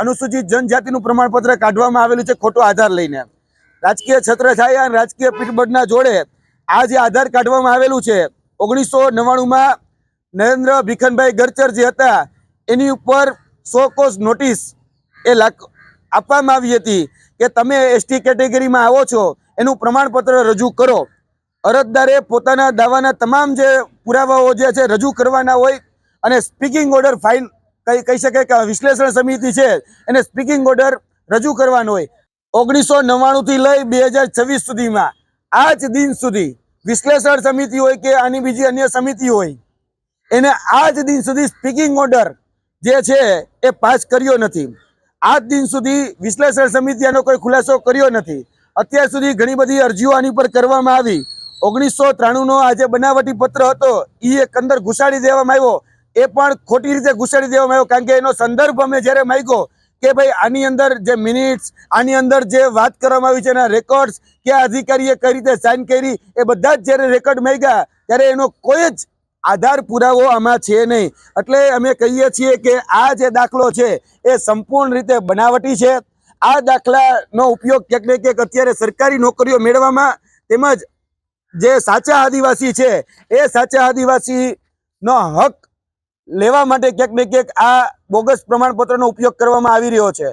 अनुसूचित जनजातिનું પ્રમાણપત્ર કાઢવામાં આવેલું છે ખોટો આધાર લઈને। રાજકીય છત્રછાયા અને રાજકીય પીઠબળના જોડે આ જે આધાર કાઢવામાં આવેલું છે 1999માં નરેન્દ્ર ભીખનભાઈ ગરચર જે હતા એની ઉપર 100 કોસ નોટિસ એ આપવામાં આવી હતી કે તમે એસટી કેટેગરીમાં આવો છો એનું પ્રમાણપત્ર રજૂ કરો। અરજદારે પોતાના દાવાના તમામ જે પુરાવાઓ જે છે રજૂ કરવાના હોય અને સ્પીકિંગ ઓર્ડર ફાઇલ કહી શકાય કે વિશ્લેષણ સમિતિ છે એને સ્પીકિંગ ઓર્ડર રજૂ કરવાનો હોય। 1999 થી લઈ 2026 સુધીમાં આજ દિન સુધી વિશ્લેષણ સમિતિ હોય કે આની બીજી અન્ય સમિતિ હોય એને આજ દિન સુધી સ્પીકિંગ ઓર્ડર જે છે એ પાસ કર્યો નથી। આજ દિન સુધી વિશ્લેષણ સમિતિ આનો કોઈ ખુલાસો કર્યો નથી। અત્યાર સુધી ઘણી બધી અરજીઓ આની પર કરવામાં આવી। 1993નો આ જે બનાવટી પત્ર હતો એ એક અંદર ઘુસાડી દેવામાં આવ્યો, એ પણ ખોટી રીતે ઘુસાડી દેવામાં આવ્યો કારણ કે એનો સંદર્ભ અમે જ્યારે માંગ્યો કે ભાઈ આની અંદર જે મિનિટ્સ આની અંદર જે વાત કરવામાં આવી છે એના રેકોર્ડ્સ કે અધિકારીએ કઈ રીતે સાઇન કરી એ બધા જ જ્યારે રેકોર્ડ માંગ્યા ત્યારે એનો કોઈ જ આધાર પુરાવો આમાં છે નહીં। એટલે અમે કહીએ છીએ કે આ જે દાખલો છે એ સંપૂર્ણ રીતે બનાવટી છે। આ દાખલાનો ઉપયોગ ક્યાંક ને ક્યાંક અત્યારે સરકારી નોકરીઓ મેળવવામાં તેમજ જે સાચા આદિવાસી છે એ સાચા આદિવાસીનો હક લેવા માટે ક્યાંક ને ક્યાંક આ બોગસ પ્રમાણપત્રનો ઉપયોગ કરવામાં આવી રહ્યો છે।